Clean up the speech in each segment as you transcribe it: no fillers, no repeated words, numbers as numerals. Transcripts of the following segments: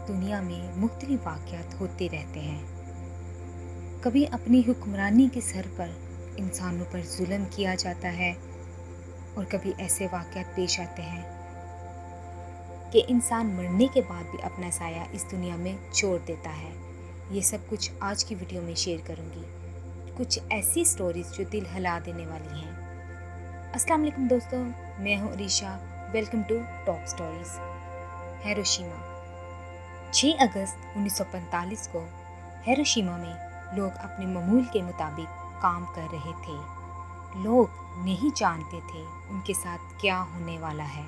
दुनिया में मुख्तलिफ वाक़यात होते रहते हैं। कभी अपनी हुक्मरानी के सर पर इंसानों पर जुल्म किया जाता है और कभी ऐसे वाक़यात पेश आते हैं कि इंसान मरने के बाद भी अपना साया इस दुनिया में छोड़ देता है। ये सब कुछ आज की वीडियो में शेयर करूँगी। कुछ ऐसी स्टोरीज जो दिल हिला देने वाली हैं। अस्सलाम वालेकुम दोस्तों, मैं हूँ Arisha. Welcome to top stories. Hiroshima. 6 अगस्त 1945 को हिरोशिमा में लोग अपने मामूल के मुताबिक काम कर रहे थे। लोग नहीं जानते थे उनके साथ क्या होने वाला है।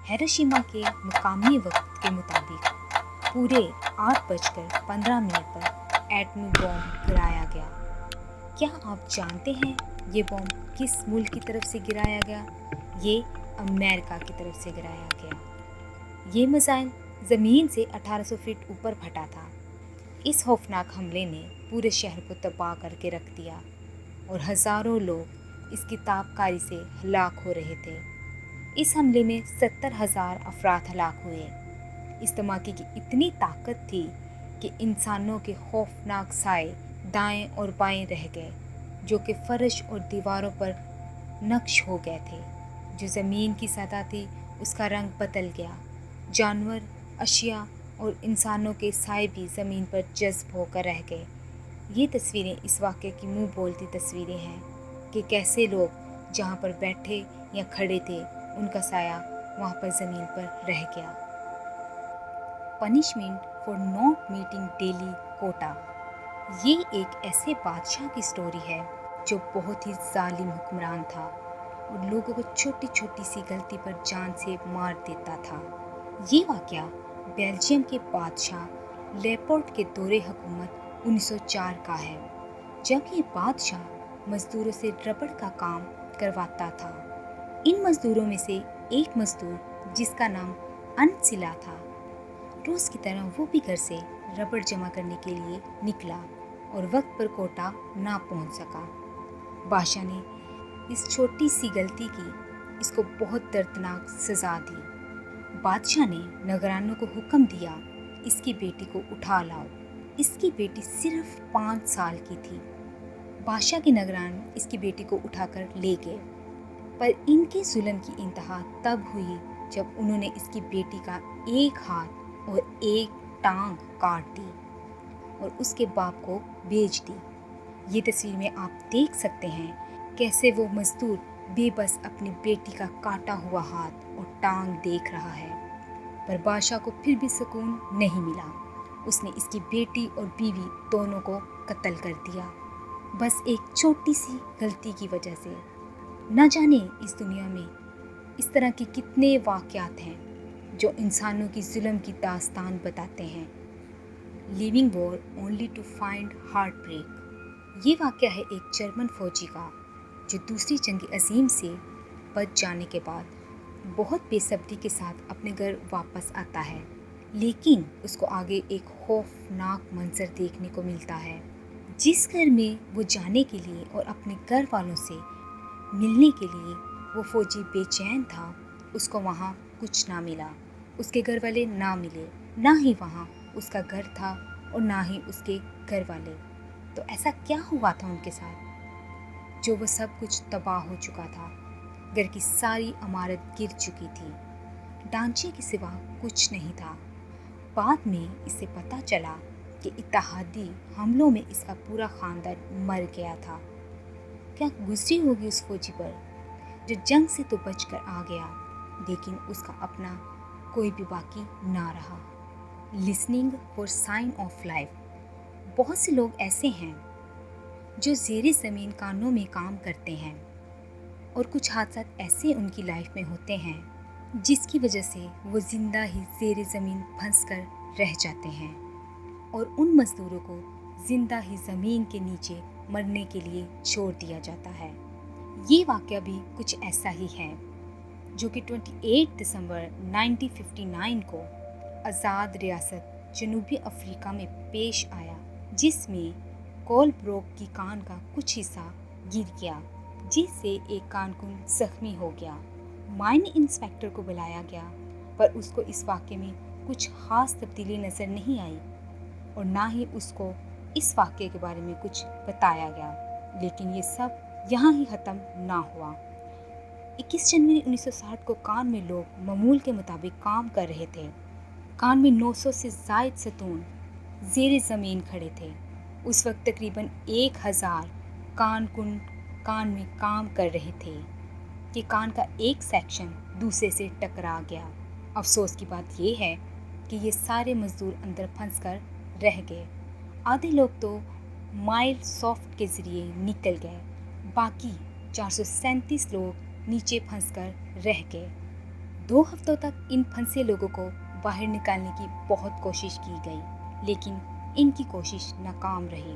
हिरोशिमा के मुकामी वक्त के मुताबिक पूरे 8:15 पर एटमी बॉम्ब गिराया गया। क्या आप जानते हैं ये बॉम्ब किस मुल्क की तरफ से गिराया गया? ये अमेरिका की तरफ से गिराया गया। ये मिसाइल ज़मीन से 1800 फीट ऊपर फटा था। इस खौफनाक हमले ने पूरे शहर को तबाह करके रख दिया और हज़ारों लोग इसकी ताबकारी से हलाक हो रहे थे। इस हमले में 70,000 अफराद हलाक हुए। इस धमाके की इतनी ताकत थी कि इंसानों के खौफनाक साए दाएं और बाएं रह गए, जो कि फर्श और दीवारों पर नक्श हो गए थे। जो ज़मीन की सतह थी उसका रंग बदल गया। जानवर, अशिया और इंसानों के साए भी ज़मीन पर जज्ब होकर रह गए। ये तस्वीरें इस वाक़े की मुंह बोलती तस्वीरें हैं कि कैसे लोग जहाँ पर बैठे या खड़े थे उनका साया वहाँ पर ज़मीन पर रह गया। Punishment for not meeting daily quota. ये एक ऐसे बादशाह की स्टोरी है जो बहुत ही जालिम हुक्मरान था और लोगों को छोटी छोटी सी गलती पर जान से मार देता था। ये वाक़या बेल्जियम के बादशाह लेपोर्ट के दौरे हुकूमत 1904 का है, जब ये बादशाह मज़दूरों से रबड़ का काम करवाता था। इन मज़दूरों में से एक मज़दूर, जिसका नाम अनसिला था, रोज़ की तरह वो भी घर से रबड़ जमा करने के लिए निकला और वक्त पर कोटा ना पहुंच सका। बादशाह ने इस छोटी सी गलती की इसको बहुत दर्दनाक सज़ा दी। बादशाह ने नगरानों को हुक्म दिया, इसकी बेटी को उठा लाओ। इसकी बेटी सिर्फ 5 साल की थी। बादशाह के नगरान इसकी बेटी को उठाकर ले गए, पर इनके जुल्म की इंतहा तब हुई जब उन्होंने इसकी बेटी का एक हाथ और एक टांग काट दी और उसके बाप को बेच दी। ये तस्वीर में आप देख सकते हैं कैसे वो मजदूर बेबस अपनी बेटी का काटा हुआ हाथ और टांग देख रहा है, पर बादशाह को फिर भी सुकून नहीं मिला। उसने इसकी बेटी और बीवी दोनों को कत्ल कर दिया, बस एक छोटी सी गलती की वजह से। न जाने इस दुनिया में इस तरह के कितने वाक़यात हैं जो इंसानों की जुल्म की दास्तान बताते हैं। Living war only to find heartbreak. ये वाक़या है एक जर्मन फ़ौजी का जो दूसरी जंग अज़ीम से बच जाने के बाद बहुत बेसब्री के साथ अपने घर वापस आता है, लेकिन उसको आगे एक खौफनाक मंजर देखने को मिलता है। जिस घर में वो जाने के लिए और अपने घर वालों से मिलने के लिए वो फ़ौजी बेचैन था, उसको वहाँ कुछ ना मिला। उसके घर वाले ना मिले, ना ही वहाँ उसका घर था और ना ही उसके घर वाले। तो ऐसा क्या हुआ था उनके साथ जो वो सब कुछ तबाह हो चुका था? घर की सारी इमारत गिर चुकी थी, ढांचे के सिवा कुछ नहीं था। बाद में इसे पता चला कि इत्तेहादी हमलों में इसका पूरा ख़ानदान मर गया था। क्या गुजरी होगी उस फौजी पर जो जंग से तो बचकर आ गया, लेकिन उसका अपना कोई भी बाकी ना रहा। Listening for sign of life. बहुत से लोग ऐसे हैं जो ज़ेरे ज़मीन कानों में काम करते हैं और कुछ हादसा ऐसे उनकी लाइफ में होते हैं जिसकी वजह से वो ज़िंदा ही ज़ेरे ज़मीन फंस कर रह जाते हैं और उन मज़दूरों को ज़िंदा ही ज़मीन के नीचे मरने के लिए छोड़ दिया जाता है। ये वाक़या भी कुछ ऐसा ही है जो कि 28 दिसंबर 1959 को आज़ाद रियासत जनूबी अफ्रीका में पेश आया, जिसमें कोलब्रोक की कान का कुछ हिस्सा गिर गया, जिससे एक कारकुन जख्मी हो गया। माइन इंस्पेक्टर को बुलाया गया, पर उसको इस वाक़े में कुछ ख़ास तब्दीली नज़र नहीं आई और ना ही उसको इस वाक़ये के बारे में कुछ बताया गया। लेकिन ये सब यहाँ ही ख़त्म ना हुआ। 21 जनवरी 1960 को कान में लोग मामूल के मुताबिक काम कर रहे थे। कान में 900 से ज़ायद सतून ज़ेरे ज़मीन खड़े थे। उस वक्त तकरीबन 1000 कान में काम कर रहे थे कि कान का एक सेक्शन दूसरे से टकरा गया। अफसोस की बात यह है कि ये सारे मज़दूर अंदर फंस कर रह गए। आधे लोग तो माइक्रोसॉफ्ट के ज़रिए निकल गए, बाकी 437 लोग नीचे फंस कर रह गए। 2 हफ्तों तक इन फंसे लोगों को बाहर निकालने की बहुत कोशिश की गई, लेकिन इनकी कोशिश नाकाम रही।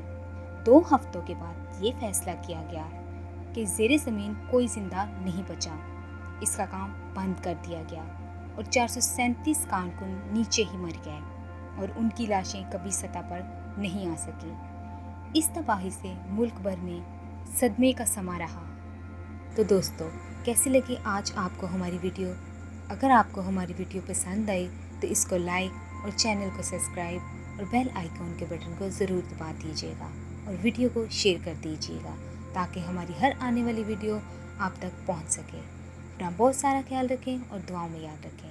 2 हफ्तों के बाद ये फैसला किया गया कि ज़ेरे ज़मीन कोई ज़िंदा नहीं बचा। इसका काम बंद कर दिया गया और 437 कारकुन नीचे ही मर गए और उनकी लाशें कभी सतह पर नहीं आ सकी। इस तबाही से मुल्क भर में सदमे का समा रहा। तो दोस्तों, कैसी लगी आज आपको हमारी वीडियो? अगर आपको हमारी वीडियो पसंद आई तो इसको लाइक और चैनल को सब्सक्राइब और बेल आइकॉन के बटन को ज़रूर दबा दीजिएगा और वीडियो को शेयर कर दीजिएगा ताकि हमारी हर आने वाली वीडियो आप तक पहुंच सके। अपना बहुत सारा ख्याल रखें और दुआओं में याद रखें।